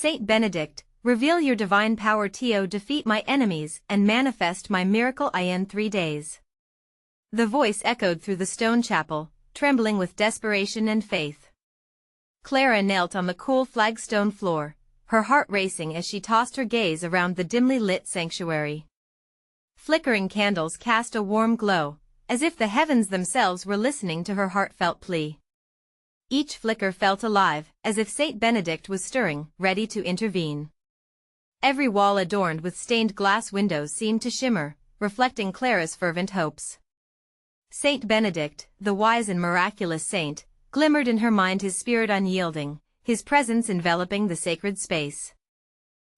Saint Benedict, reveal your divine power to defeat my enemies and manifest my miracle in 3 days. The voice echoed through the stone chapel, trembling with desperation and faith. Clara knelt on the cool flagstone floor, her heart racing as she tossed her gaze around the dimly lit sanctuary. Flickering candles cast a warm glow, as if the heavens themselves were listening to her heartfelt plea. Each flicker felt alive, as if Saint Benedict was stirring, ready to intervene. Every wall adorned with stained glass windows seemed to shimmer, reflecting Clara's fervent hopes. Saint Benedict, the wise and miraculous saint, glimmered in her mind, his spirit unyielding, his presence enveloping the sacred space.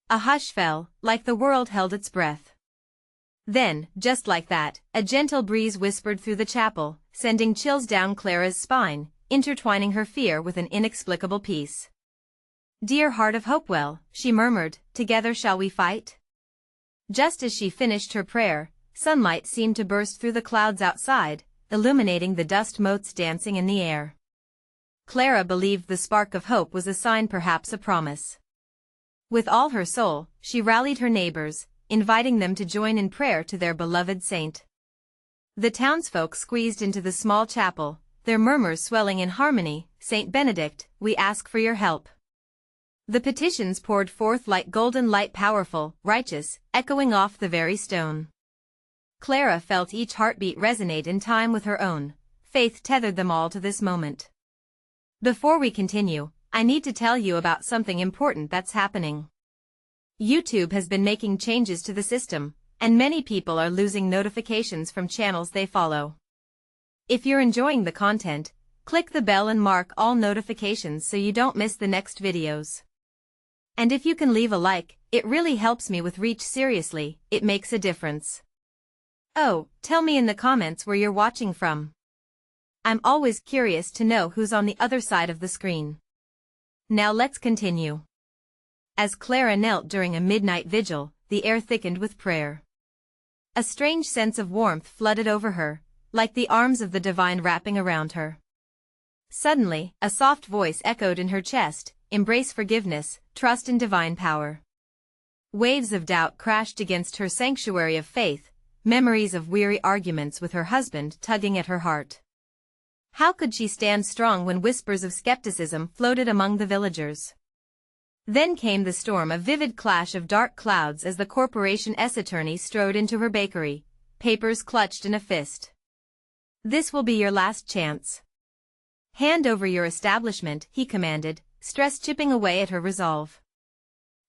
A hush fell, like the world held its breath. Then, just like that, a gentle breeze whispered through the chapel, sending chills down Clara's spine, intertwining her fear with an inexplicable peace. "Dear heart of Hopewell," she murmured, "together shall we fight?" Just as she finished her prayer, sunlight seemed to burst through the clouds outside, illuminating the dust motes dancing in the air. Clara believed the spark of hope was a sign, perhaps a promise. With all her soul, she rallied her neighbors, inviting them to join in prayer to their beloved saint. The townsfolk squeezed into the small chapel, their murmurs swelling in harmony. "Saint Benedict, we ask for your help." The petitions poured forth like golden light, powerful, righteous, echoing off the very stone. Clara felt each heartbeat resonate in time with her own. Faith tethered them all to this moment. Before we continue, I need to tell you about something important that's happening. YouTube has been making changes to the system, and many people are losing notifications from channels they follow. If you're enjoying the content, click the bell and mark all notifications so you don't miss the next videos. And if you can leave a like, it really helps me with reach. Seriously, it makes a difference. Oh, tell me in the comments where you're watching from. I'm always curious to know who's on the other side of the screen. Now let's continue. As Clara knelt during a midnight vigil, the air thickened with prayer. A strange sense of warmth flooded over her, like the arms of the divine wrapping around her. Suddenly, a soft voice echoed in her chest, "Embrace forgiveness, trust in divine power." Waves of doubt crashed against her sanctuary of faith, memories of weary arguments with her husband tugging at her heart. How could she stand strong when whispers of skepticism floated among the villagers? Then came the storm, a vivid clash of dark clouds as the corporation's attorney strode into her bakery, papers clutched in a fist. "This will be your last chance. Hand over your establishment," he commanded, stress chipping away at her resolve.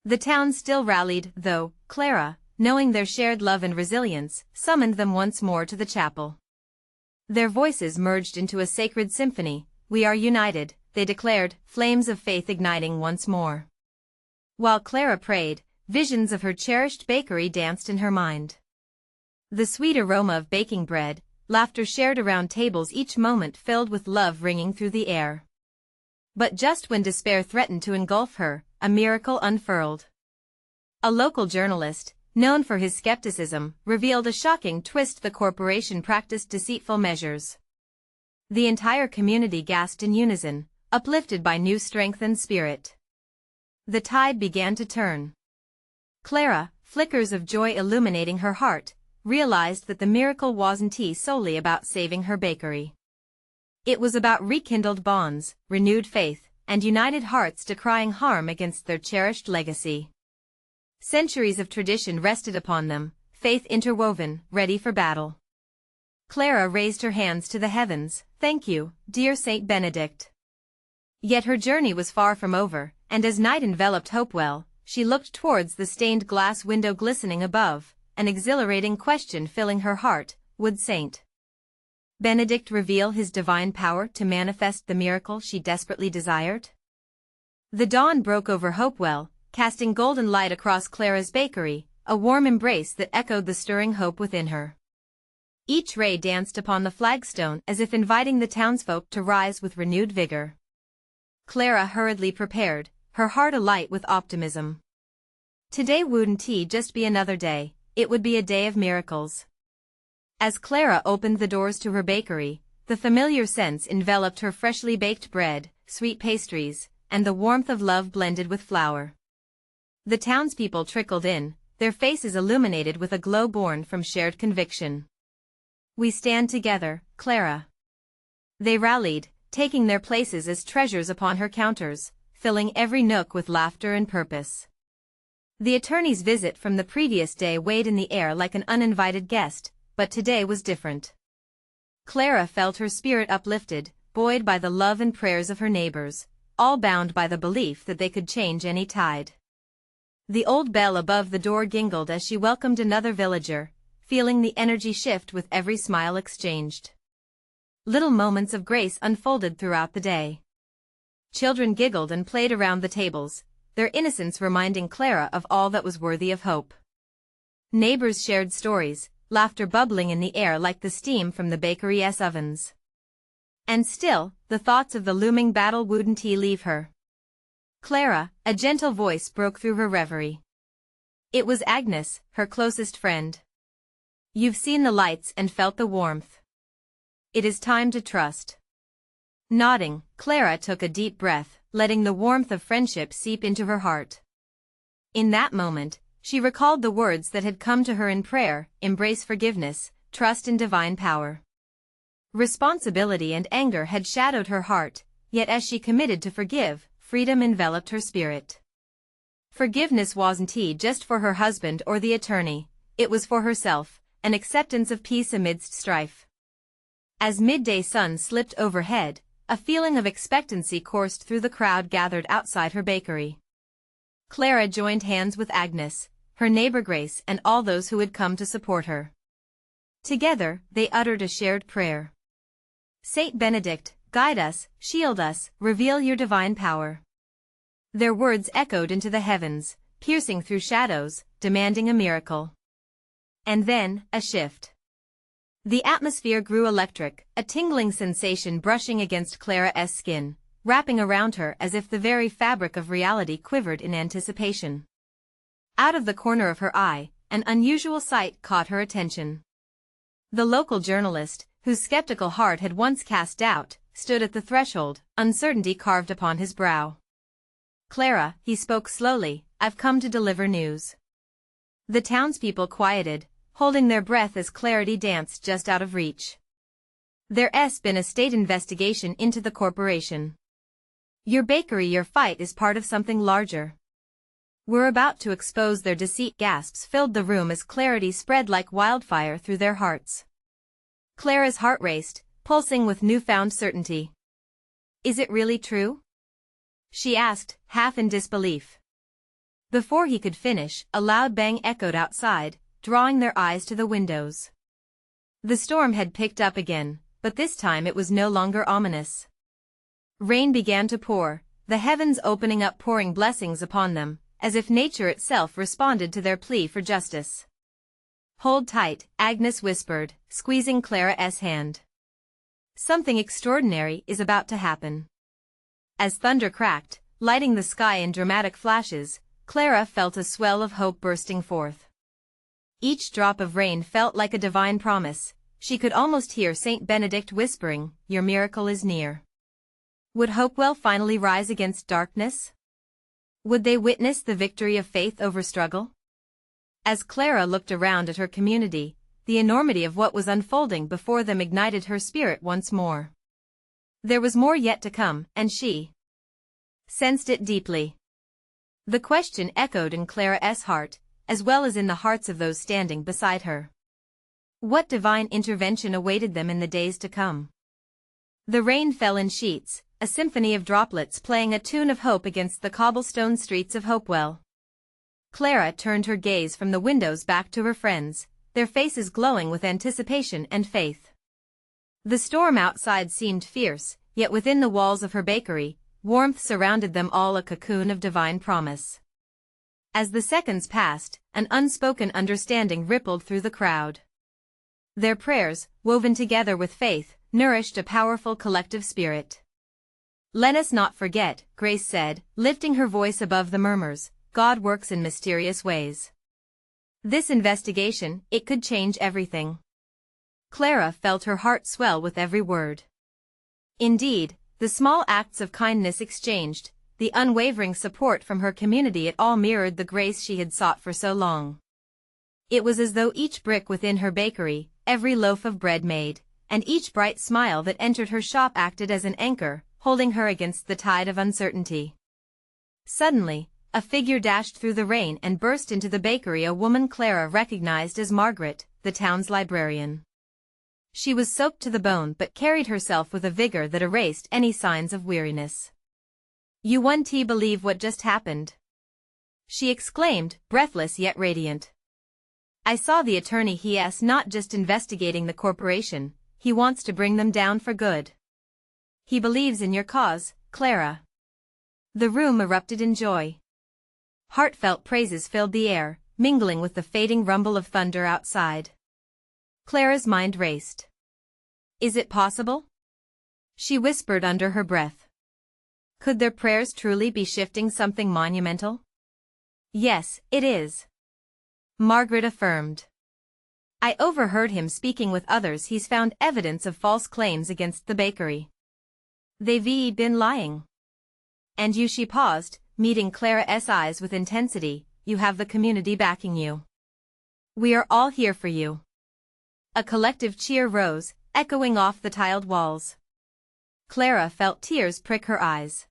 The town still rallied, though. Clara, knowing their shared love and resilience, summoned them once more to the chapel. Their voices merged into a sacred symphony. "We are united," they declared, flames of faith igniting once more. While Clara prayed, visions of her cherished bakery danced in her mind. The sweet aroma of baking bread, laughter shared around tables, each moment filled with love ringing through the air. But just when despair threatened to engulf her, a miracle unfurled. A local journalist, known for his skepticism, revealed a shocking twist: the corporation practiced deceitful measures. The entire community gasped in unison, uplifted by new strength and spirit. The tide began to turn. Clara, flickers of joy illuminating her heart, realized that the miracle wasn't solely about saving her bakery. It was about rekindled bonds, renewed faith, and united hearts decrying harm against their cherished legacy. Centuries of tradition rested upon them, faith interwoven, ready for battle. Clara raised her hands to the heavens. "Thank you, dear Saint Benedict." Yet her journey was far from over, and as night enveloped Hopewell, she looked towards the stained glass window glistening above, an exhilarating question filling her heart: would Saint Benedict reveal his divine power to manifest the miracle she desperately desired? The dawn broke over Hopewell, casting golden light across Clara's bakery, a warm embrace that echoed the stirring hope within her. Each ray danced upon the flagstone as if inviting the townsfolk to rise with renewed vigor. Clara hurriedly prepared, her heart alight with optimism. Today wouldn't just be another day, it would be a day of miracles. As Clara opened the doors to her bakery, the familiar scents enveloped her: freshly baked bread, sweet pastries, and the warmth of love blended with flour. The townspeople trickled in, their faces illuminated with a glow born from shared conviction. "We stand together, Clara." They rallied, taking their places as treasures upon her counters, filling every nook with laughter and purpose. The attorney's visit from the previous day weighed in the air like an uninvited guest, but today was different. Clara felt her spirit uplifted, buoyed by the love and prayers of her neighbors, all bound by the belief that they could change any tide. The old bell above the door jingled as she welcomed another villager, feeling the energy shift with every smile exchanged. Little moments of grace unfolded throughout the day. Children giggled and played around the tables, their innocence reminding Clara of all that was worthy of hope. Neighbors shared stories, laughter bubbling in the air like the steam from the bakery's ovens. And still, the thoughts of the looming battle wouldn't leave her. "Clara," a gentle voice broke through her reverie. It was Agnes, her closest friend. "You've seen the lights and felt the warmth. It is time to trust." Nodding, Clara took a deep breath, letting the warmth of friendship seep into her heart. In that moment, she recalled the words that had come to her in prayer: embrace forgiveness, trust in divine power. Responsibility and anger had shadowed her heart, yet as she committed to forgive, freedom enveloped her spirit. Forgiveness wasn't just for her husband or the attorney, it was for herself, an acceptance of peace amidst strife. As midday sun slipped overhead, a feeling of expectancy coursed through the crowd gathered outside her bakery. Clara joined hands with Agnes, her neighbor Grace, and all those who had come to support her. Together, they uttered a shared prayer. "Saint Benedict, guide us, shield us, reveal your divine power." Their words echoed into the heavens, piercing through shadows, demanding a miracle. And then, a shift. The atmosphere grew electric, a tingling sensation brushing against Clara's skin, wrapping around her as if the very fabric of reality quivered in anticipation. Out of the corner of her eye, an unusual sight caught her attention. The local journalist, whose skeptical heart had once cast doubt, stood at the threshold, uncertainty carved upon his brow. "Clara," he spoke slowly, "I've come to deliver news." The townspeople quieted, holding their breath as clarity danced just out of reach. There's been a state investigation into the corporation. Your bakery, your fight is part of something larger. We're about to expose their deceit. Gasps filled the room as clarity spread like wildfire through their hearts. Clara's heart raced, pulsing with newfound certainty. "Is it really true?" she asked, half in disbelief. Before he could finish, a loud bang echoed outside, drawing their eyes to the windows. The storm had picked up again, but this time it was no longer ominous. Rain began to pour, the heavens opening up, pouring blessings upon them, as if nature itself responded to their plea for justice. "Hold tight," Agnes whispered, squeezing Clara's hand. "Something extraordinary is about to happen." As thunder cracked, lighting the sky in dramatic flashes, Clara felt a swell of hope bursting forth. Each drop of rain felt like a divine promise. She could almost hear Saint Benedict whispering, "Your miracle is near." Would Hopewell finally rise against darkness? Would they witness the victory of faith over struggle? As Clara looked around at her community, the enormity of what was unfolding before them ignited her spirit once more. There was more yet to come, and she sensed it deeply. The question echoed in Clara's heart, as well as in the hearts of those standing beside her. What divine intervention awaited them in the days to come? The rain fell in sheets, a symphony of droplets playing a tune of hope against the cobblestone streets of Hopewell. Clara turned her gaze from the windows back to her friends, their faces glowing with anticipation and faith. The storm outside seemed fierce, yet within the walls of her bakery, warmth surrounded them all, a cocoon of divine promise. As the seconds passed, an unspoken understanding rippled through the crowd. Their prayers, woven together with faith, nourished a powerful collective spirit. "Let us not forget," Grace said, lifting her voice above the murmurs, "God works in mysterious ways. This investigation, it could change everything." Clara felt her heart swell with every word. Indeed, the small acts of kindness exchanged, the unwavering support from her community, it all mirrored the grace she had sought for so long. It was as though each brick within her bakery, every loaf of bread made, and each bright smile that entered her shop acted as an anchor, holding her against the tide of uncertainty. Suddenly, a figure dashed through the rain and burst into the bakery, a woman Clara recognized as Margaret, the town's librarian. She was soaked to the bone but carried herself with a vigor that erased any signs of weariness. "You won't believe what just happened," she exclaimed, breathless yet radiant. "I saw the attorney. He's not just investigating the corporation, he wants to bring them down for good. He believes in your cause, Clara." The room erupted in joy. Heartfelt praises filled the air, mingling with the fading rumble of thunder outside. Clara's mind raced. "Is it possible?" she whispered under her breath. Could their prayers truly be shifting something monumental? "Yes, it is," Margaret affirmed. "I overheard him speaking with others. He's found evidence of false claims against the bakery. They've been lying." "And you?" She paused, meeting Clara's eyes with intensity. "You have the community backing you. We are all here for you." A collective cheer rose, echoing off the tiled walls. Clara felt tears prick her eyes.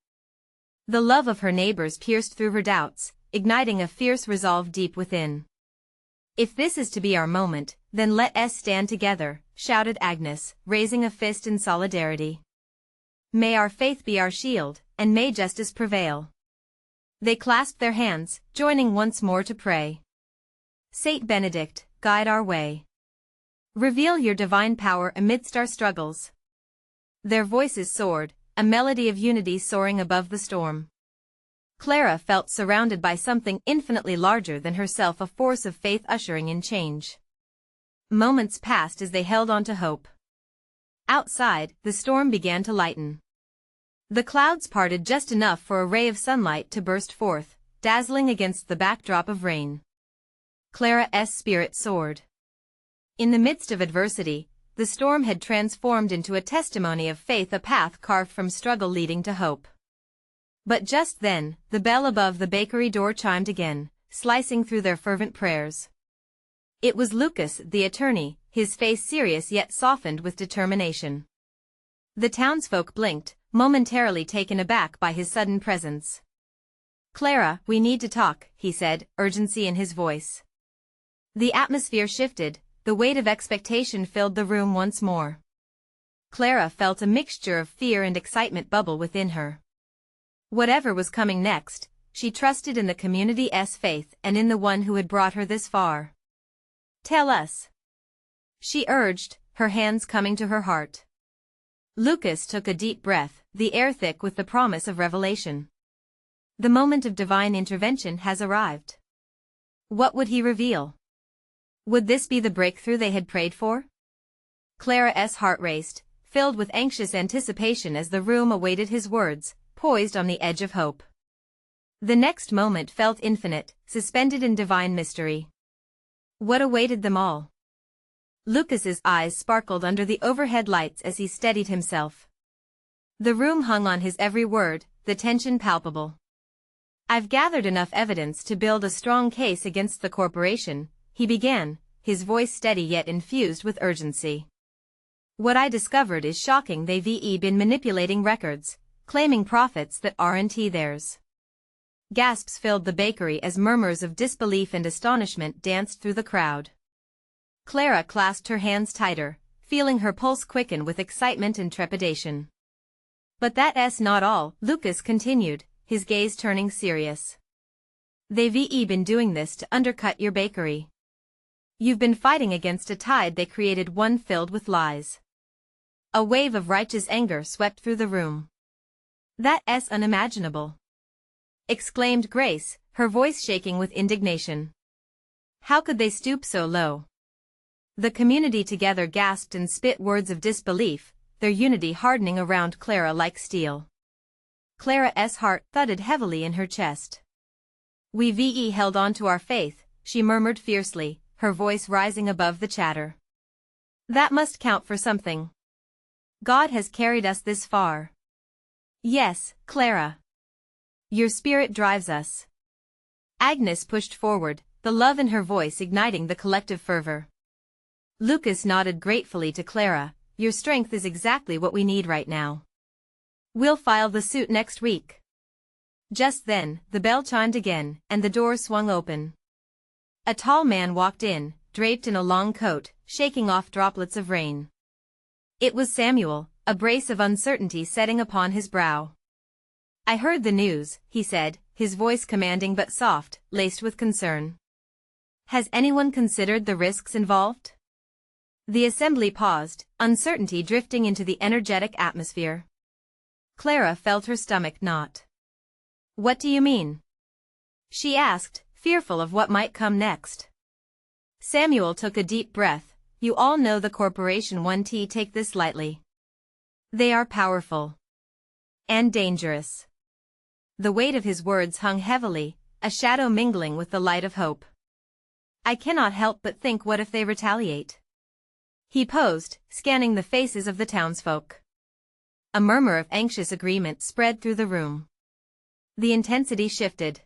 The love of her neighbors pierced through her doubts, igniting a fierce resolve deep within. "If this is to be our moment, then let us stand together," shouted Agnes, raising a fist in solidarity. "May our faith be our shield, and may justice prevail." They clasped their hands, joining once more to pray. "Saint Benedict, guide our way. Reveal your divine power amidst our struggles." Their voices soared, a melody of unity soaring above the storm. Clara felt surrounded by something infinitely larger than herself, a force of faith ushering in change. Moments passed as they held on to hope. Outside, the storm began to lighten. The clouds parted just enough for a ray of sunlight to burst forth, dazzling against the backdrop of rain. Clara's spirit soared. In the midst of adversity, the storm had transformed into a testimony of faith, a path carved from struggle leading to hope. But just then, the bell above the bakery door chimed again, slicing through their fervent prayers. It was Lucas, the attorney, his face serious yet softened with determination. The townsfolk blinked, momentarily taken aback by his sudden presence. "Clara, we need to talk," he said, urgency in his voice. The atmosphere shifted, the weight of expectation filled the room once more. Clara felt a mixture of fear and excitement bubble within her. Whatever was coming next, she trusted in the community's faith and in the one who had brought her this far. "Tell us," she urged, her hands coming to her heart. Lucas took a deep breath, the air thick with the promise of revelation. The moment of divine intervention has arrived. What would he reveal? Would this be the breakthrough they had prayed for? Clara's heart raced, filled with anxious anticipation as the room awaited his words, poised on the edge of hope. The next moment felt infinite, suspended in divine mystery. What awaited them all? Lucas's eyes sparkled under the overhead lights as he steadied himself. The room hung on his every word, the tension palpable. "I've gathered enough evidence to build a strong case against the corporation," he began, his voice steady yet infused with urgency. "What I discovered is shocking. They've been manipulating records, claiming profits that aren't theirs." Gasps filled the bakery as murmurs of disbelief and astonishment danced through the crowd. Clara clasped her hands tighter, feeling her pulse quicken with excitement and trepidation. "But that's not all," Lucas continued, his gaze turning serious. "They've been doing this to undercut your bakery. You've been fighting against a tide they created, one filled with lies." A wave of righteous anger swept through the room. "That's unimaginable," exclaimed Grace, her voice shaking with indignation. "How could they stoop so low?" The community together gasped and spit words of disbelief, their unity hardening around Clara like steel. Clara's heart thudded heavily in her chest. "We've held on to our faith," she murmured fiercely, her voice rising above the chatter. "That must count for something. God has carried us this far." "Yes, Clara. Your spirit drives us. Agnes pushed forward, the love in her voice igniting the collective fervor. Lucas nodded gratefully to Clara. Your strength is exactly what we need right now. We'll file the suit next week. Just then, the bell chimed again, and the door swung open. A tall man walked in, draped in a long coat, shaking off droplets of rain. It was Samuel, a brace of uncertainty setting upon his brow. I heard the news, he said, his voice commanding but soft, laced with concern. Has anyone considered the risks involved? The assembly paused, uncertainty drifting into the energetic atmosphere. Clara felt her stomach knot. What do you mean? She asked, fearful of what might come next. Samuel took a deep breath. You all know the Corporation 1T take this lightly. They are powerful. And dangerous. The weight of his words hung heavily, a shadow mingling with the light of hope. I cannot help but think, what if they retaliate? He posed, scanning the faces of the townsfolk. A murmur of anxious agreement spread through the room. The intensity shifted.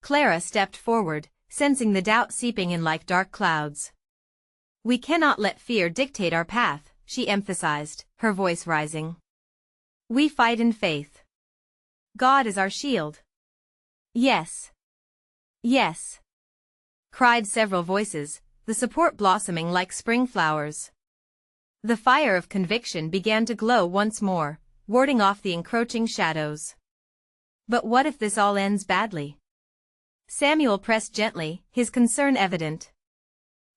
Clara stepped forward, sensing the doubt seeping in like dark clouds. We cannot let fear dictate our path, she emphasized, her voice rising. We fight in faith. God is our shield. Yes. Yes. Cried several voices, the support blossoming like spring flowers. The fire of conviction began to glow once more, warding off the encroaching shadows. But what if this all ends badly? Samuel pressed gently, his concern evident.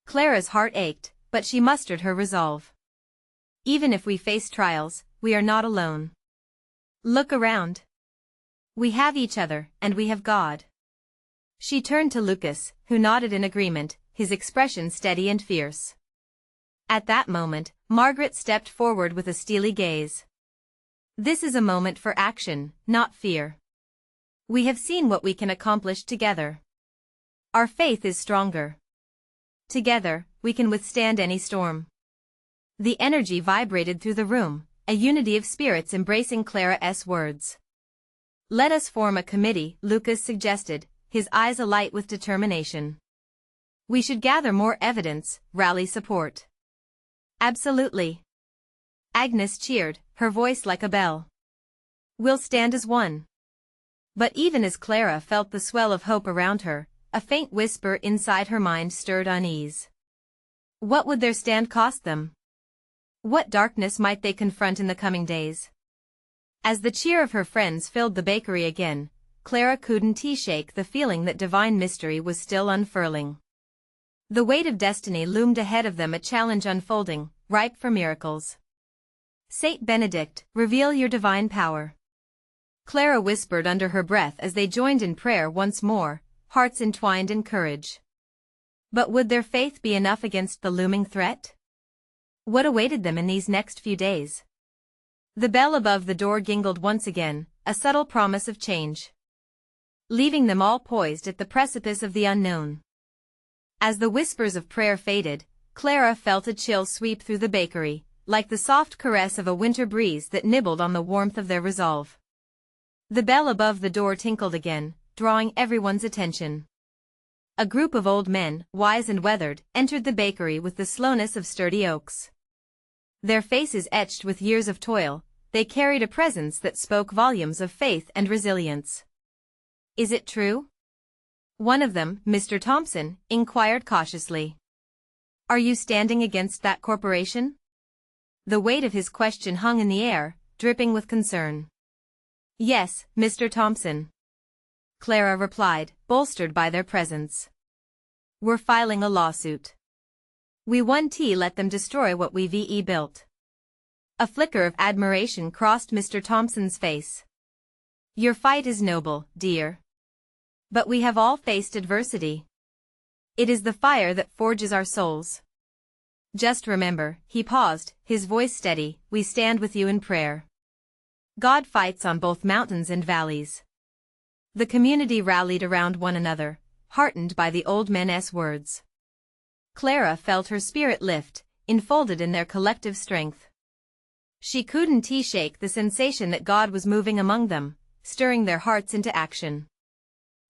Clara's heart ached, but she mustered her resolve. Even if we face trials, we are not alone. Look around. We have each other, and we have God. She turned to Lucas, who nodded in agreement, his expression steady and fierce. At that moment, Margaret stepped forward with a steely gaze. This is a moment for action, not fear. We have seen what we can accomplish together. Our faith is stronger. Together, we can withstand any storm. The energy vibrated through the room, a unity of spirits embracing Clara's words. Let us form a committee, Lucas suggested, his eyes alight with determination. We should gather more evidence, rally support. Absolutely. Agnes cheered, her voice like a bell. We'll stand as one. But even as Clara felt the swell of hope around her, a faint whisper inside her mind stirred unease. What would their stand cost them? What darkness might they confront in the coming days? As the cheer of her friends filled the bakery again, Clara couldn't shake the feeling that divine mystery was still unfurling. The weight of destiny loomed ahead of them, a challenge unfolding, ripe for miracles. Saint Benedict, reveal your divine power. Clara whispered under her breath as they joined in prayer once more, hearts entwined in courage. But would their faith be enough against the looming threat? What awaited them in these next few days? The bell above the door jingled once again, a subtle promise of change. Leaving them all poised at the precipice of the unknown. As the whispers of prayer faded, Clara felt a chill sweep through the bakery, like the soft caress of a winter breeze that nibbled on the warmth of their resolve. The bell above the door tinkled again, drawing everyone's attention. A group of old men, wise and weathered, entered the bakery with the slowness of sturdy oaks. Their faces etched with years of toil, they carried a presence that spoke volumes of faith and resilience. Is it true? One of them, Mr. Thompson, inquired cautiously. Are you standing against that corporation? The weight of his question hung in the air, dripping with concern. Yes, Mr. Thompson. Clara replied, bolstered by their presence. We're filing a lawsuit. We 1T let them destroy what we VE built. A flicker of admiration crossed Mr. Thompson's face. Your fight is noble, dear. But we have all faced adversity. It is the fire that forges our souls. Just remember, he paused, his voice steady, we stand with you in prayer. God fights on both mountains and valleys. The community rallied around one another, heartened by the old men's words. Clara felt her spirit lift, enfolded in their collective strength. She couldn't shake the sensation that God was moving among them, stirring their hearts into action.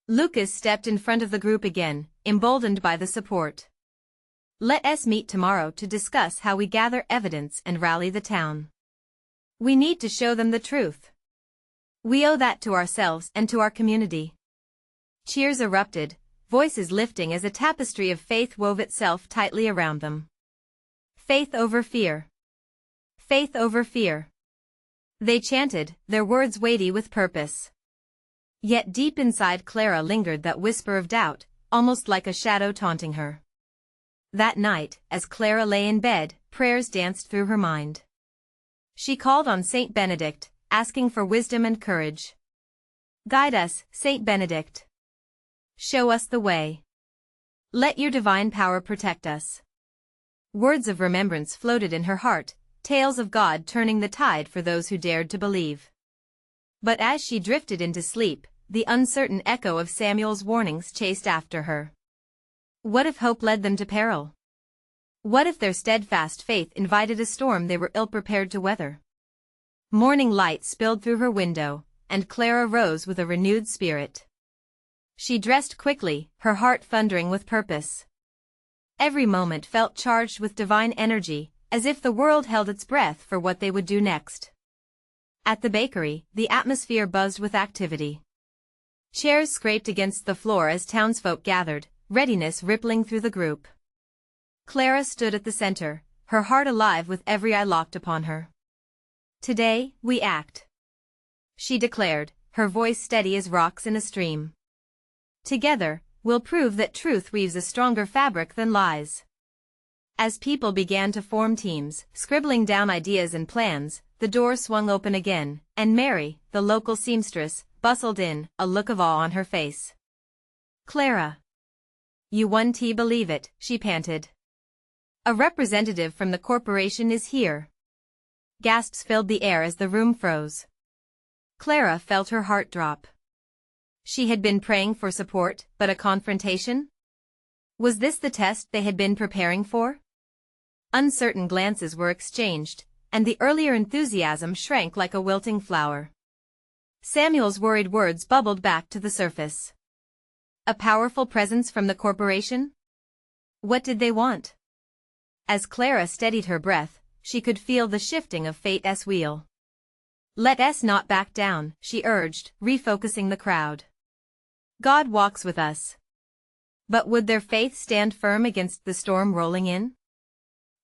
Lucas stepped in front of the group again, emboldened by the support. Let us meet tomorrow to discuss how we gather evidence and rally the town. We need to show them the truth. We owe that to ourselves and to our community. Cheers erupted, voices lifting as a tapestry of faith wove itself tightly around them. Faith over fear. Faith over fear. They chanted, their words weighty with purpose. Yet deep inside Clara lingered that whisper of doubt, almost like a shadow taunting her. That night, as Clara lay in bed, prayers danced through her mind. She called on Saint Benedict, asking for wisdom and courage. Guide us, Saint Benedict. Show us the way. Let your divine power protect us. Words of remembrance floated in her heart, tales of God turning the tide for those who dared to believe. But as she drifted into sleep, the uncertain echo of Samuel's warnings chased after her. What if hope led them to peril? What if their steadfast faith invited a storm they were ill-prepared to weather? Morning light spilled through her window, and Clara rose with a renewed spirit. She dressed quickly, her heart thundering with purpose. Every moment felt charged with divine energy, as if the world held its breath for what they would do next. At the bakery, the atmosphere buzzed with activity. Chairs scraped against the floor as townsfolk gathered, readiness rippling through the group. Clara stood at the center, her heart alive with every eye locked upon her. Today, we act, she declared, her voice steady as rocks in a stream. Together, we'll prove that truth weaves a stronger fabric than lies. As people began to form teams, scribbling down ideas and plans, the door swung open again, and Mary, the local seamstress, bustled in, a look of awe on her face. Clara. You won't believe it, she panted. A representative from the corporation is here. Gasps filled the air as the room froze. Clara felt her heart drop. She had been praying for support, but a confrontation? Was this the test they had been preparing for? Uncertain glances were exchanged, and the earlier enthusiasm shrank like a wilting flower. Samuel's worried words bubbled back to the surface. A powerful presence from the corporation? What did they want? As Clara steadied her breath, she could feel the shifting of fate's wheel. Let us not back down, she urged, refocusing the crowd. God walks with us. But would their faith stand firm against the storm rolling in?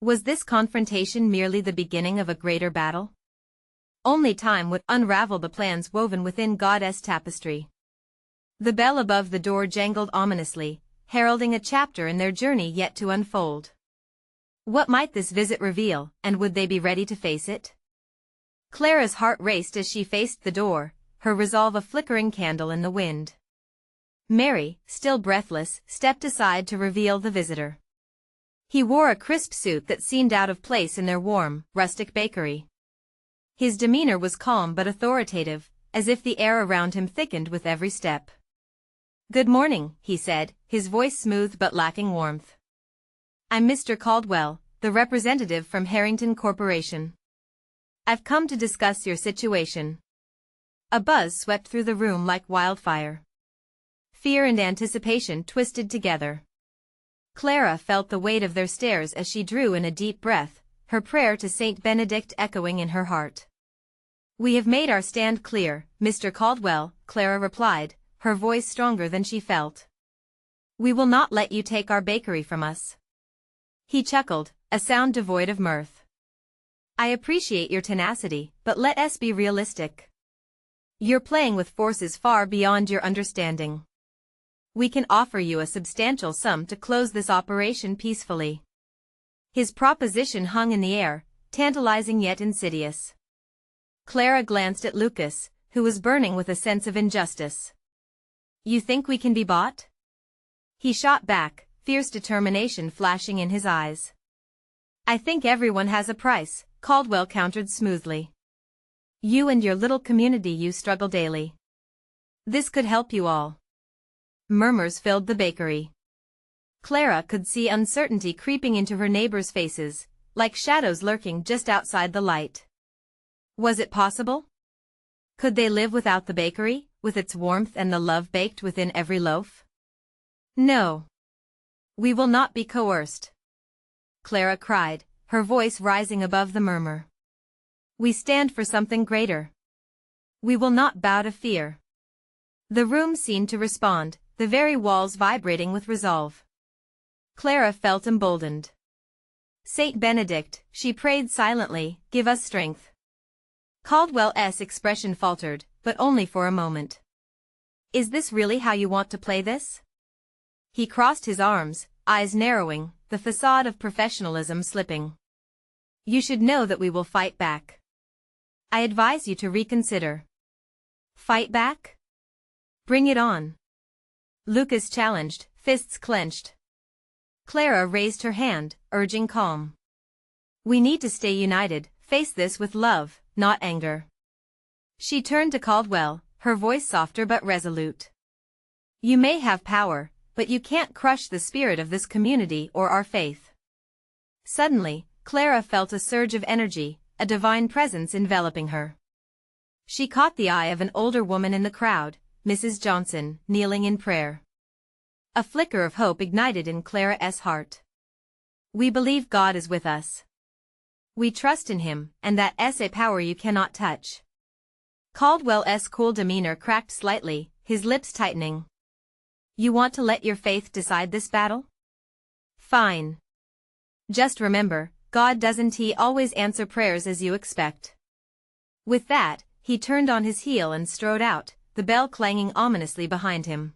Was this confrontation merely the beginning of a greater battle? Only time would unravel the plans woven within God's tapestry. The bell above the door jangled ominously, heralding a chapter in their journey yet to unfold. What might this visit reveal, and would they be ready to face it? Clara's heart raced as she faced the door, her resolve a flickering candle in the wind. Mary, still breathless, stepped aside to reveal the visitor. He wore a crisp suit that seemed out of place in their warm, rustic bakery. His demeanor was calm but authoritative, as if the air around him thickened with every step. Good morning, he said, his voice smooth but lacking warmth. I'm Mr. Caldwell, the representative from Harrington Corporation. I've come to discuss your situation. A buzz swept through the room like wildfire. Fear and anticipation twisted together. Clara felt the weight of their stares as she drew in a deep breath, her prayer to Saint Benedict echoing in her heart. We have made our stand clear, Mr. Caldwell, Clara replied, her voice stronger than she felt. We will not let you take our bakery from us. He chuckled, a sound devoid of mirth. I appreciate your tenacity, but let us be realistic. You're playing with forces far beyond your understanding. We can offer you a substantial sum to close this operation peacefully. His proposition hung in the air, tantalizing yet insidious. Clara glanced at Lucas, who was burning with a sense of injustice. You think we can be bought? He shot back, fierce determination flashing in his eyes. I think everyone has a price, Caldwell countered smoothly. You and your little community you struggle daily. This could help you all. Murmurs filled the bakery. Clara could see uncertainty creeping into her neighbors' faces, like shadows lurking just outside the light. Was it possible? Could they live without the bakery, with its warmth and the love baked within every loaf? No. We will not be coerced. Clara cried, her voice rising above the murmur. We stand for something greater. We will not bow to fear. The room seemed to respond, the very walls vibrating with resolve. Clara felt emboldened. Saint Benedict, she prayed silently, give us strength. Caldwell's expression faltered, but only for a moment. Is this really how you want to play this? He crossed his arms, eyes narrowing, the facade of professionalism slipping. You should know that we will fight back. I advise you to reconsider. Fight back? Bring it on. Lucas challenged, fists clenched. Clara raised her hand, urging calm. We need to stay united, face this with love, not anger. She turned to Caldwell, her voice softer but resolute. You may have power, but you can't crush the spirit of this community or our faith. Suddenly, Clara felt a surge of energy, a divine presence enveloping her. She caught the eye of an older woman in the crowd, Mrs. Johnson, kneeling in prayer. A flicker of hope ignited in Clara's heart. We believe God is with us. We trust in Him, and that is a power you cannot touch. Caldwell's cool demeanor cracked slightly, his lips tightening. You want to let your faith decide this battle? Fine. Just remember, God doesn't always answer prayers as you expect. With that, he turned on his heel and strode out, the bell clanging ominously behind him.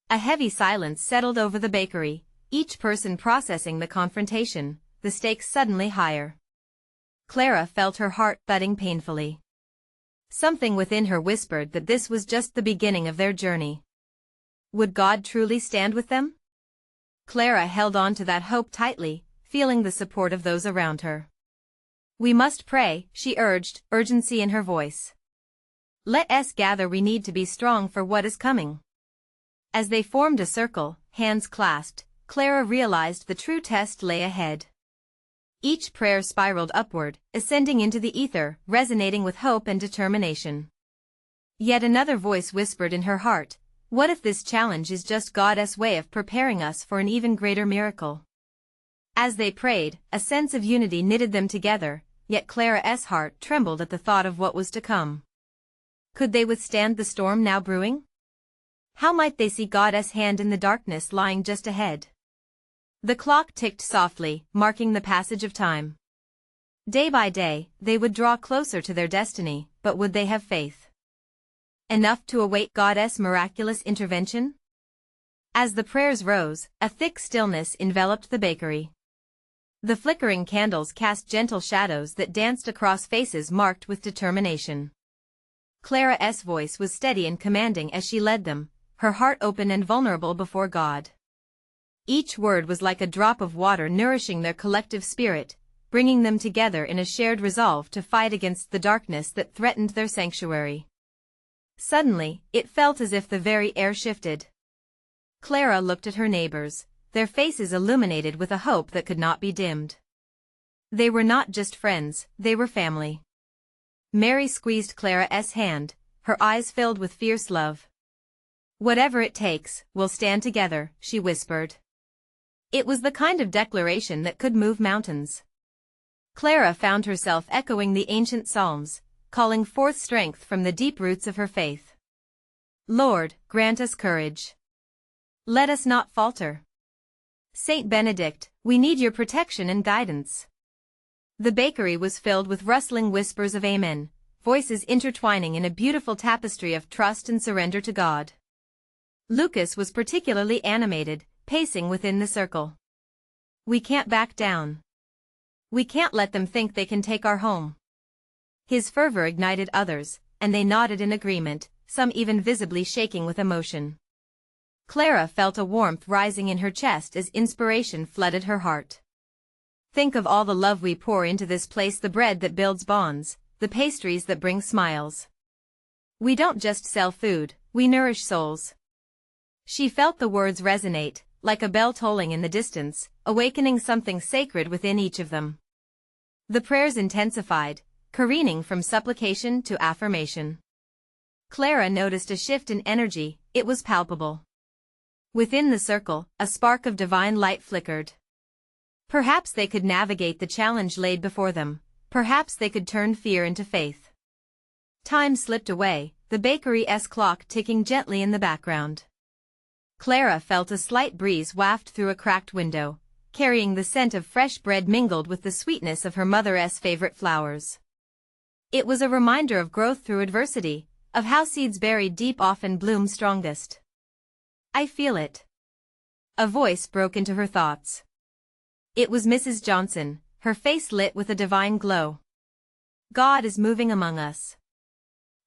A heavy silence settled over the bakery, each person processing the confrontation, the stakes suddenly higher. Clara felt her heart thudding painfully. Something within her whispered that this was just the beginning of their journey. Would God truly stand with them? Clara held on to that hope tightly, feeling the support of those around her. We must pray, she urged, urgency in her voice. Let us gather, we need to be strong for what is coming. As they formed a circle, hands clasped, Clara realized the true test lay ahead. Each prayer spiraled upward, ascending into the ether, resonating with hope and determination. Yet another voice whispered in her heart, what if this challenge is just God's way of preparing us for an even greater miracle? As they prayed, a sense of unity knitted them together, yet Clara's heart trembled at the thought of what was to come. Could they withstand the storm now brewing? How might they see God's hand in the darkness lying just ahead? The clock ticked softly, marking the passage of time. Day by day, they would draw closer to their destiny, but would they have faith enough to await God's miraculous intervention? As the prayers rose, a thick stillness enveloped the bakery. The flickering candles cast gentle shadows that danced across faces marked with determination. Clara's voice was steady and commanding as she led them, her heart open and vulnerable before God. Each word was like a drop of water nourishing their collective spirit, bringing them together in a shared resolve to fight against the darkness that threatened their sanctuary. Suddenly, it felt as if the very air shifted. Clara looked at her neighbors, their faces illuminated with a hope that could not be dimmed. They were not just friends, they were family. Mary squeezed Clara's hand, her eyes filled with fierce love. Whatever it takes, we'll stand together, she whispered. It was the kind of declaration that could move mountains. Clara found herself echoing the ancient psalms, calling forth strength from the deep roots of her faith. Lord, grant us courage. Let us not falter. Saint Benedict, we need your protection and guidance. The bakery was filled with rustling whispers of amen, voices intertwining in a beautiful tapestry of trust and surrender to God. Lucas was particularly animated, pacing within the circle. We can't back down. We can't let them think they can take our home. His fervor ignited others, and they nodded in agreement, some even visibly shaking with emotion. Clara felt a warmth rising in her chest as inspiration flooded her heart. Think of all the love we pour into this place, the bread that builds bonds, the pastries that bring smiles. We don't just sell food, we nourish souls. She felt the words resonate, like a bell tolling in the distance, awakening something sacred within each of them. The prayers intensified, careening from supplication to affirmation. Clara noticed a shift in energy, it was palpable. Within the circle, a spark of divine light flickered. Perhaps they could navigate the challenge laid before them, perhaps they could turn fear into faith. Time slipped away, the bakery's clock ticking gently in the background. Clara felt a slight breeze waft through a cracked window, carrying the scent of fresh bread mingled with the sweetness of her mother's favorite flowers. It was a reminder of growth through adversity, of how seeds buried deep often bloom strongest. "I feel it." A voice broke into her thoughts. It was Mrs. Johnson, her face lit with a divine glow. "God is moving among us."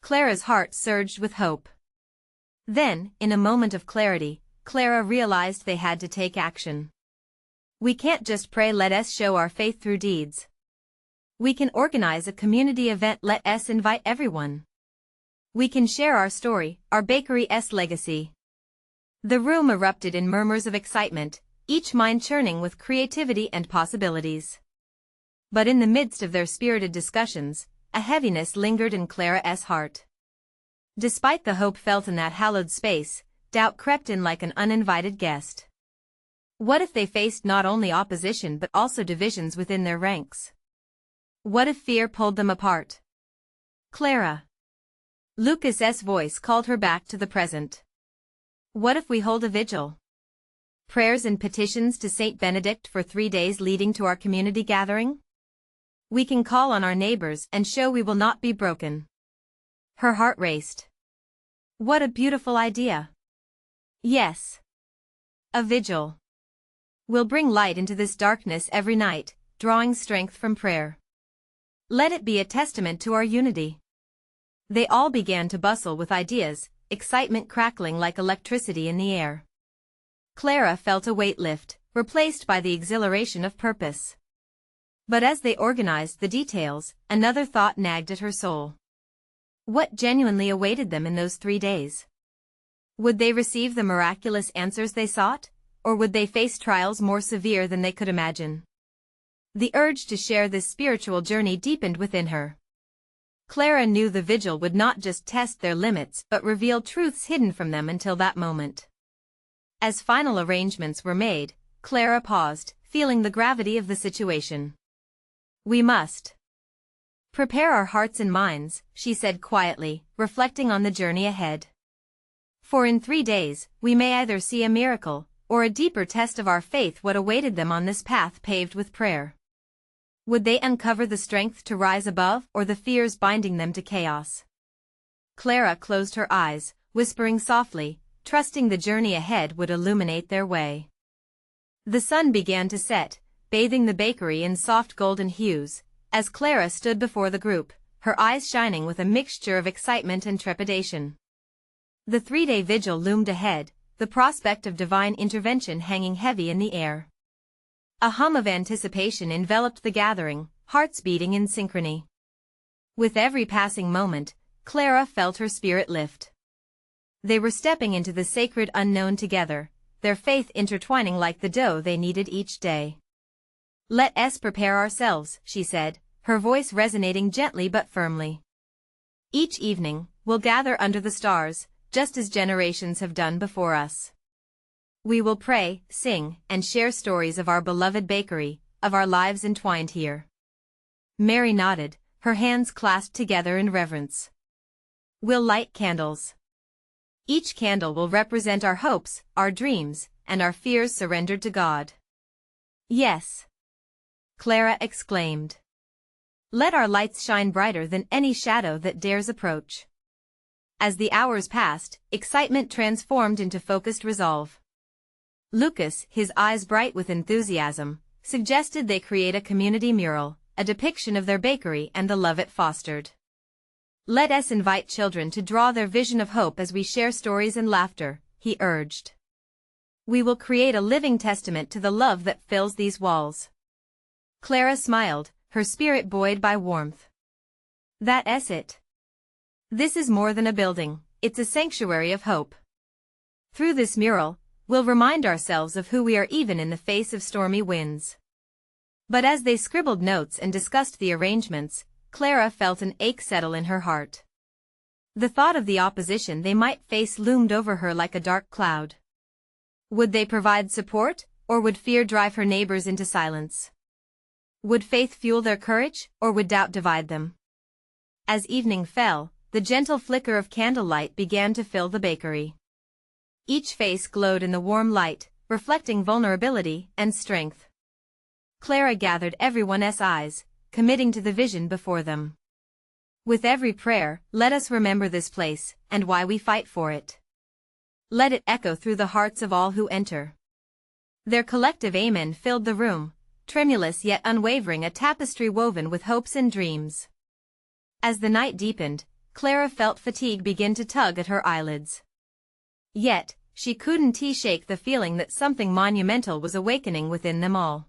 Clara's heart surged with hope. Then, in a moment of clarity, Clara realized they had to take action. "We can't just pray, let us show our faith through deeds. We can organize a community event, let us invite everyone. We can share our story, our bakery's legacy." The room erupted in murmurs of excitement, each mind churning with creativity and possibilities. But in the midst of their spirited discussions, a heaviness lingered in Clara's heart. Despite the hope felt in that hallowed space, doubt crept in like an uninvited guest. What if they faced not only opposition but also divisions within their ranks? What if fear pulled them apart? "Clara." Lucas's voice called her back to the present. "What if we hold a vigil? Prayers and petitions to Saint Benedict for 3 days leading to our community gathering? We can call on our neighbors and show we will not be broken." Her heart raced. What a beautiful idea. Yes. A vigil. We'll bring light into this darkness every night, drawing strength from prayer. Let it be a testament to our unity. They all began to bustle with ideas, excitement crackling like electricity in the air. Clara felt a weight lift, replaced by the exhilaration of purpose. But as they organized the details, another thought nagged at her soul. What genuinely awaited them in those 3 days? Would they receive the miraculous answers they sought, or would they face trials more severe than they could imagine? The urge to share this spiritual journey deepened within her. Clara knew the vigil would not just test their limits but reveal truths hidden from them until that moment. As final arrangements were made, Clara paused, feeling the gravity of the situation. "We must prepare our hearts and minds," she said quietly, reflecting on the journey ahead. "For in 3 days, we may either see a miracle, or a deeper test of our faith what awaited them on this path paved with prayer. Would they uncover the strength to rise above or the fears binding them to chaos?" Clara closed her eyes, whispering softly, trusting the journey ahead would illuminate their way. The sun began to set, bathing the bakery in soft golden hues, as Clara stood before the group, her eyes shining with a mixture of excitement and trepidation. The 3-day vigil loomed ahead, the prospect of divine intervention hanging heavy in the air. A hum of anticipation enveloped the gathering, hearts beating in synchrony. With every passing moment, Clara felt her spirit lift. They were stepping into the sacred unknown together, their faith intertwining like the dough they needed each day. "Let us prepare ourselves," she said, her voice resonating gently but firmly. "Each evening, we'll gather under the stars, just as generations have done before us. We will pray, sing, and share stories of our beloved bakery, of our lives entwined here." Mary nodded, her hands clasped together in reverence. "We'll light candles. Each candle will represent our hopes, our dreams, and our fears surrendered to God." "Yes," Clara exclaimed. "Let our lights shine brighter than any shadow that dares approach." As the hours passed, excitement transformed into focused resolve. Lucas, his eyes bright with enthusiasm, suggested they create a community mural, a depiction of their bakery and the love it fostered. "Let us invite children to draw their vision of hope as we share stories and laughter," he urged. "We will create a living testament to the love that fills these walls." Clara smiled, her spirit buoyed by warmth. "That's it. This is more than a building, it's a sanctuary of hope. Through this mural, we'll remind ourselves of who we are even in the face of stormy winds." But as they scribbled notes and discussed the arrangements, Clara felt an ache settle in her heart. The thought of the opposition they might face loomed over her like a dark cloud. Would they provide support, or would fear drive her neighbors into silence? Would faith fuel their courage, or would doubt divide them? As evening fell, the gentle flicker of candlelight began to fill the bakery. Each face glowed in the warm light, reflecting vulnerability and strength. Clara gathered everyone's eyes, committing to the vision before them. With every prayer, let us remember this place, and why we fight for it. Let it echo through the hearts of all who enter. Their collective amen filled the room, tremulous yet unwavering, a tapestry woven with hopes and dreams. As the night deepened, Clara felt fatigue begin to tug at her eyelids. Yet, she couldn't shake the feeling that something monumental was awakening within them all.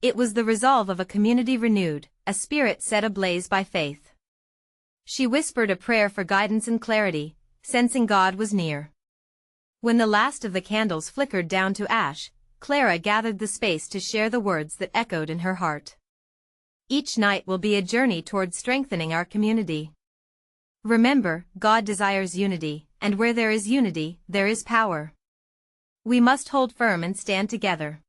It was the resolve of a community renewed, a spirit set ablaze by faith. She whispered a prayer for guidance and clarity, sensing God was near. When the last of the candles flickered down to ash, Clara gathered the space to share the words that echoed in her heart. Each night will be a journey toward strengthening our community. Remember, God desires unity, and where there is unity, there is power. We must hold firm and stand together.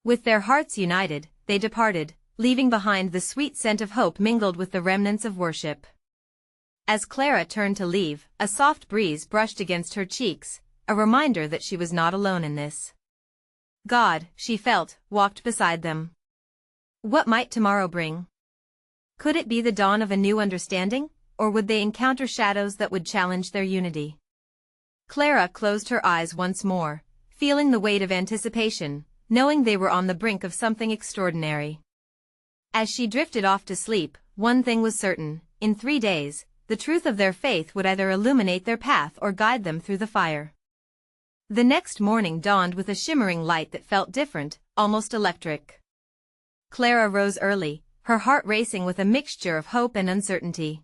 With their hearts united, they departed, leaving behind the sweet scent of hope mingled with the remnants of worship. As Clara turned to leave, a soft breeze brushed against her cheeks, a reminder that she was not alone in this. God, she felt, walked beside them. What might tomorrow bring? Could it be the dawn of a new understanding, or would they encounter shadows that would challenge their unity? Clara closed her eyes once more, feeling the weight of anticipation, knowing they were on the brink of something extraordinary. As she drifted off to sleep, one thing was certain: in 3 days, the truth of their faith would either illuminate their path or guide them through the fire. The next morning dawned with a shimmering light that felt different, almost electric. Clara rose early, her heart racing with a mixture of hope and uncertainty.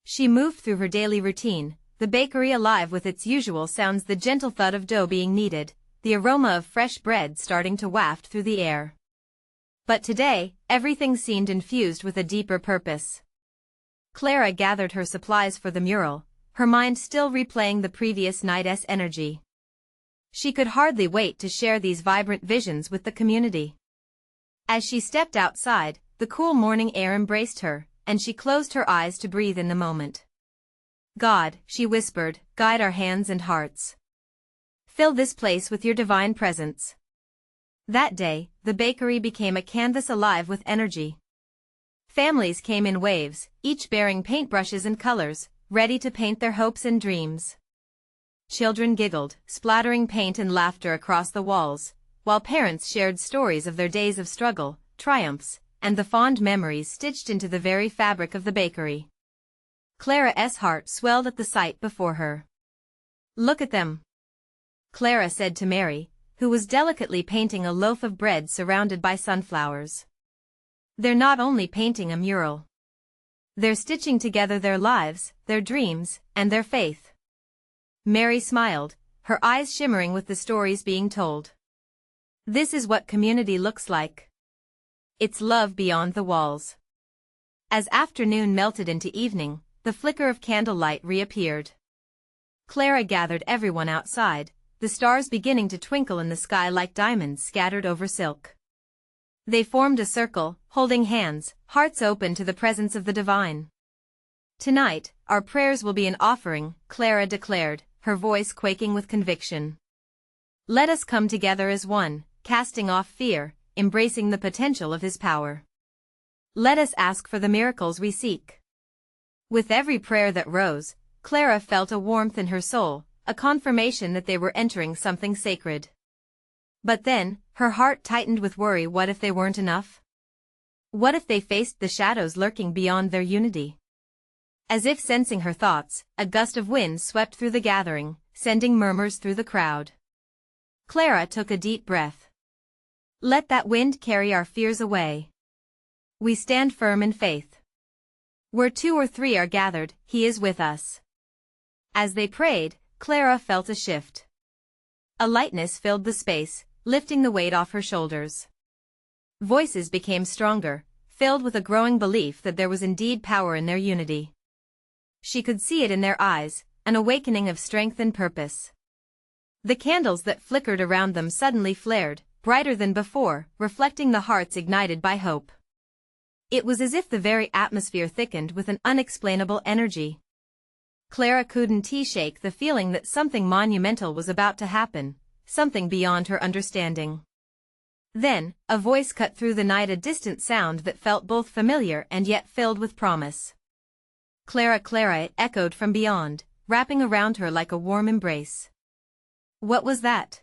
She moved through her daily routine, the bakery alive with its usual sounds, the gentle thud of dough being kneaded, the aroma of fresh bread starting to waft through the air. But today, everything seemed infused with a deeper purpose. Clara gathered her supplies for the mural, her mind still replaying the previous night's energy. She could hardly wait to share these vibrant visions with the community. As she stepped outside, the cool morning air embraced her, and she closed her eyes to breathe in the moment. God, she whispered, guide our hands and hearts. Fill this place with your divine presence. That day, the bakery became a canvas alive with energy. Families came in waves, each bearing paintbrushes and colors, ready to paint their hopes and dreams. Children giggled, splattering paint and laughter across the walls, while parents shared stories of their days of struggle, triumphs, and the fond memories stitched into the very fabric of the bakery. Clara's heart swelled at the sight before her. Look at them, Clara said to Mary, who was delicately painting a loaf of bread surrounded by sunflowers. They're not only painting a mural. They're stitching together their lives, their dreams, and their faith. Mary smiled, her eyes shimmering with the stories being told. This is what community looks like. It's love beyond the walls. As afternoon melted into evening, the flicker of candlelight reappeared. Clara gathered everyone outside, the stars beginning to twinkle in the sky like diamonds scattered over silk. They formed a circle, holding hands, hearts open to the presence of the divine. Tonight, our prayers will be an offering, Clara declared, her voice quaking with conviction. Let us come together as one, casting off fear, embracing the potential of His power. Let us ask for the miracles we seek. With every prayer that rose, Clara felt a warmth in her soul, a confirmation that they were entering something sacred. But then, her heart tightened with worry. What if they weren't enough? What if they faced the shadows lurking beyond their unity? As if sensing her thoughts, a gust of wind swept through the gathering, sending murmurs through the crowd. Clara took a deep breath. Let that wind carry our fears away. We stand firm in faith. Where 2 or 3 are gathered, He is with us. As they prayed, Clara felt a shift. A lightness filled the space, lifting the weight off her shoulders. Voices became stronger, filled with a growing belief that there was indeed power in their unity. She could see it in their eyes, an awakening of strength and purpose. The candles that flickered around them suddenly flared, brighter than before, reflecting the hearts ignited by hope. It was as if the very atmosphere thickened with an unexplainable energy. Clara couldn't shake the feeling that something monumental was about to happen, something beyond her understanding. Then, a voice cut through the night, a distant sound that felt both familiar and yet filled with promise. Clara, Clara, it echoed from beyond, wrapping around her like a warm embrace. What was that?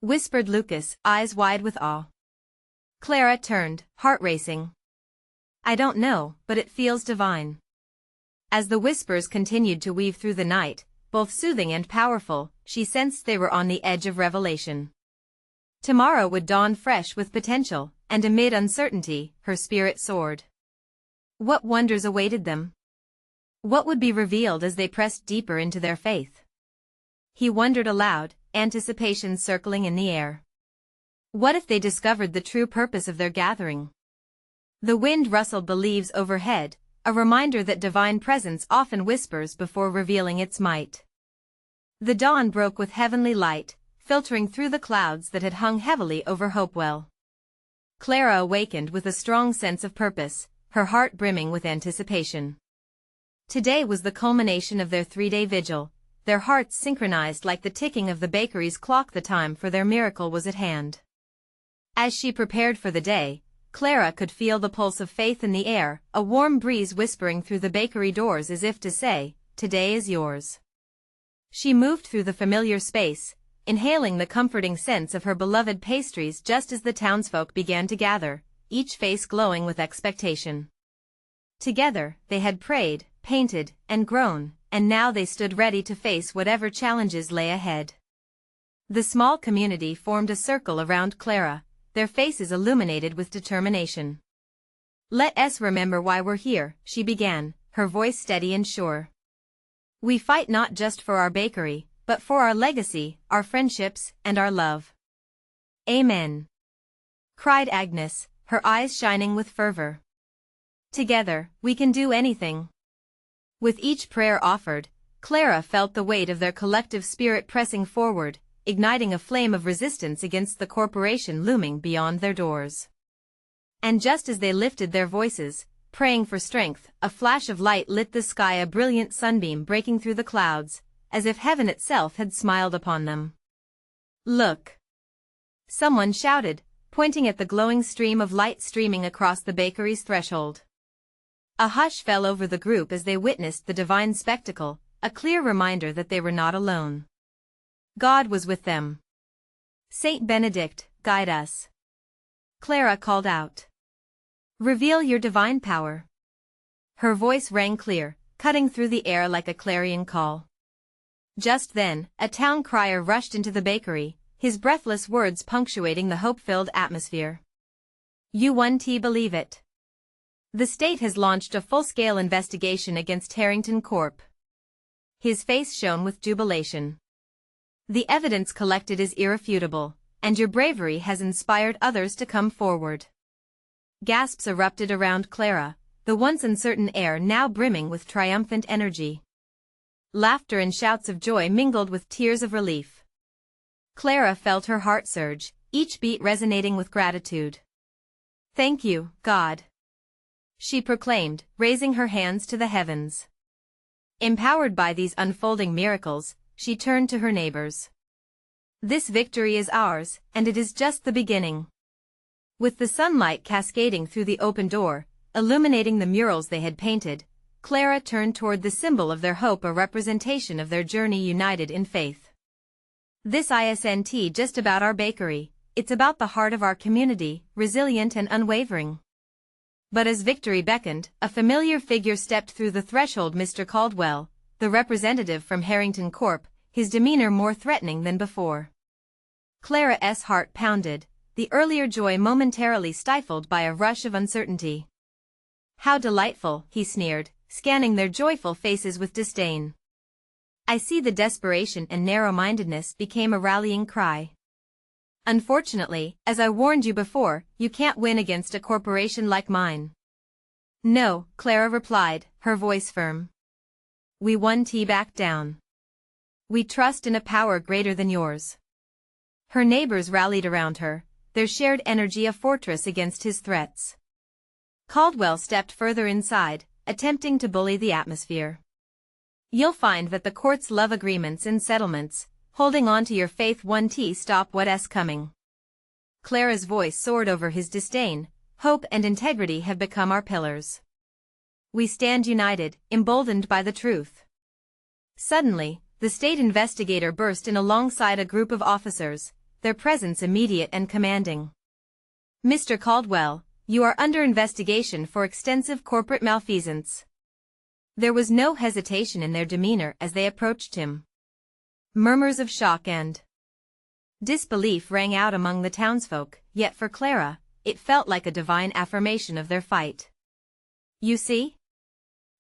Whispered Lucas, eyes wide with awe. Clara turned, heart racing. I don't know, but it feels divine. As the whispers continued to weave through the night, both soothing and powerful, she sensed they were on the edge of revelation. Tomorrow would dawn fresh with potential, and amid uncertainty, her spirit soared. What wonders awaited them? What would be revealed as they pressed deeper into their faith? He wondered aloud, anticipation circling in the air. What if they discovered the true purpose of their gathering? The wind rustled the leaves overhead, a reminder that divine presence often whispers before revealing its might. The dawn broke with heavenly light, filtering through the clouds that had hung heavily over Hopewell. Clara awakened with a strong sense of purpose, her heart brimming with anticipation. Today was the culmination of their 3-day vigil, their hearts synchronized like the ticking of the bakery's clock. The time for their miracle was at hand. As she prepared for the day, Clara could feel the pulse of faith in the air, a warm breeze whispering through the bakery doors as if to say, "Today is yours." She moved through the familiar space, inhaling the comforting scents of her beloved pastries just as the townsfolk began to gather, each face glowing with expectation. Together, they had prayed, painted, and grown, and now they stood ready to face whatever challenges lay ahead. The small community formed a circle around Clara, their faces illuminated with determination. "Let us remember why we're here," she began, her voice steady and sure. "We fight not just for our bakery, but for our legacy, our friendships, and our love." "Amen," cried Agnes, her eyes shining with fervor. "Together, we can do anything." With each prayer offered, Clara felt the weight of their collective spirit pressing forward, igniting a flame of resistance against the corporation looming beyond their doors. And just as they lifted their voices, praying for strength, a flash of light lit the sky, a brilliant sunbeam breaking through the clouds, as if heaven itself had smiled upon them. "Look!" someone shouted, pointing at the glowing stream of light streaming across the bakery's threshold. A hush fell over the group as they witnessed the divine spectacle, a clear reminder that they were not alone. God was with them. "Saint Benedict, guide us," Clara called out. "Reveal your divine power." Her voice rang clear, cutting through the air like a clarion call. Just then, a town crier rushed into the bakery, his breathless words punctuating the hope-filled atmosphere. "You won't believe it. The state has launched a full-scale investigation against Harrington Corp." His face shone with jubilation. "The evidence collected is irrefutable, and your bravery has inspired others to come forward." Gasps erupted around Clara, the once uncertain air now brimming with triumphant energy. Laughter and shouts of joy mingled with tears of relief. Clara felt her heart surge, each beat resonating with gratitude. "Thank you, God," she proclaimed, raising her hands to the heavens. Empowered by these unfolding miracles, she turned to her neighbors. "This victory is ours, and it is just the beginning." With the sunlight cascading through the open door, illuminating the murals they had painted, Clara turned toward the symbol of their hope, a representation of their journey united in faith. "This isn't just about our bakery, it's about the heart of our community, resilient and unwavering." But as victory beckoned, a familiar figure stepped through the threshold, Mr. Caldwell, the representative from Harrington Corp., his demeanor more threatening than before. Clara's heart pounded, the earlier joy momentarily stifled by a rush of uncertainty. "How delightful," he sneered, scanning their joyful faces with disdain. "I see the desperation and narrow-mindedness became a rallying cry. Unfortunately, as I warned you before, you can't win against a corporation like mine." "No," Clara replied, her voice firm. We 1T back down. We trust in a power greater than yours. Her neighbors rallied around her, their shared energy a fortress against his threats. Caldwell stepped further inside, attempting to bully the atmosphere. You'll find that the courts love agreements and settlements. Holding on to your faith 1T stop what's coming. Clara's voice soared over his disdain. Hope and integrity have become our pillars. We stand united, emboldened by the truth. Suddenly, the state investigator burst in alongside a group of officers, their presence immediate and commanding. Mr. Caldwell, you are under investigation for extensive corporate malfeasance. There was no hesitation in their demeanor as they approached him. Murmurs of shock and disbelief rang out among the townsfolk, yet for Clara, it felt like a divine affirmation of their fight. You see?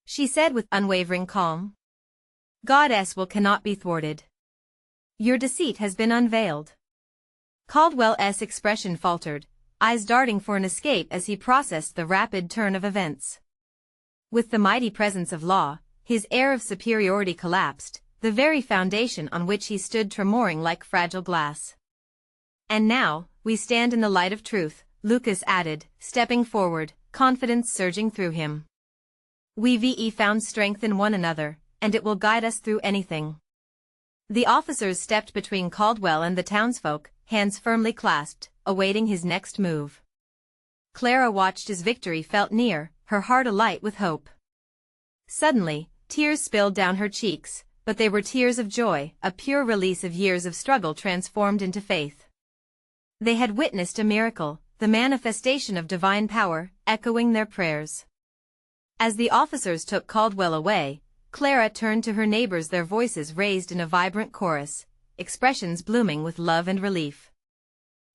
She said with unwavering calm. God's will cannot be thwarted. Your deceit has been unveiled. Caldwell's expression faltered, eyes darting for an escape as he processed the rapid turn of events. With the mighty presence of law, his air of superiority collapsed, the very foundation on which he stood tremoring like fragile glass. And now, we stand in the light of truth, Lucas added, stepping forward, confidence surging through him. We've found strength in one another, and it will guide us through anything. The officers stepped between Caldwell and the townsfolk, hands firmly clasped, awaiting his next move. Clara watched as victory felt near, her heart alight with hope. Suddenly, tears spilled down her cheeks, but they were tears of joy, a pure release of years of struggle transformed into faith. They had witnessed a miracle, the manifestation of divine power, echoing their prayers. As the officers took Caldwell away, Clara turned to her neighbors, their voices raised in a vibrant chorus, expressions blooming with love and relief.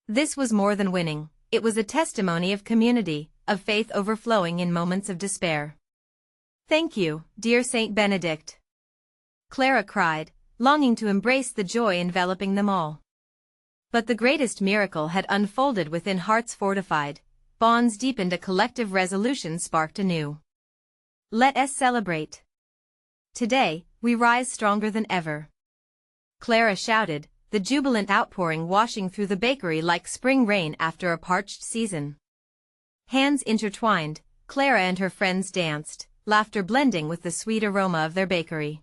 This was more than winning, it was a testimony of community, of faith overflowing in moments of despair. Thank you, dear Saint Benedict. Clara cried, longing to embrace the joy enveloping them all. But the greatest miracle had unfolded within hearts fortified, bonds deepened, a collective resolution sparked anew. Let us celebrate. Today, we rise stronger than ever. Clara shouted, the jubilant outpouring washing through the bakery like spring rain after a parched season. Hands intertwined, Clara and her friends danced, laughter blending with the sweet aroma of their bakery.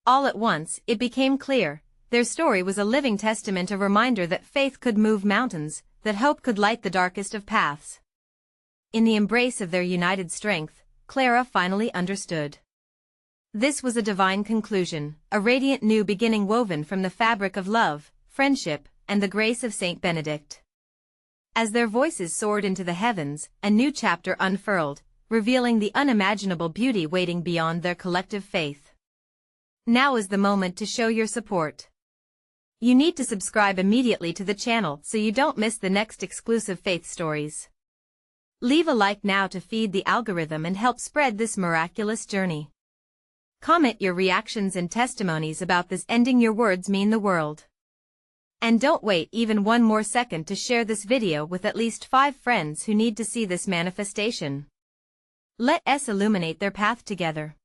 All at once, it became clear, their story was a living testament, a reminder that faith could move mountains, that hope could light the darkest of paths. In the embrace of their united strength, Clara finally understood. This was a divine conclusion, a radiant new beginning woven from the fabric of love, friendship, and the grace of Saint Benedict. As their voices soared into the heavens, a new chapter unfurled, revealing the unimaginable beauty waiting beyond their collective faith. Now is the moment to show your support. You need to subscribe immediately to the channel so you don't miss the next exclusive faith stories. Leave a like now to feed the algorithm and help spread this miraculous journey. Comment your reactions and testimonies about this, ending your words mean the world. And don't wait even one more second to share this video with at least 5 friends who need to see this manifestation. Let us illuminate their path together.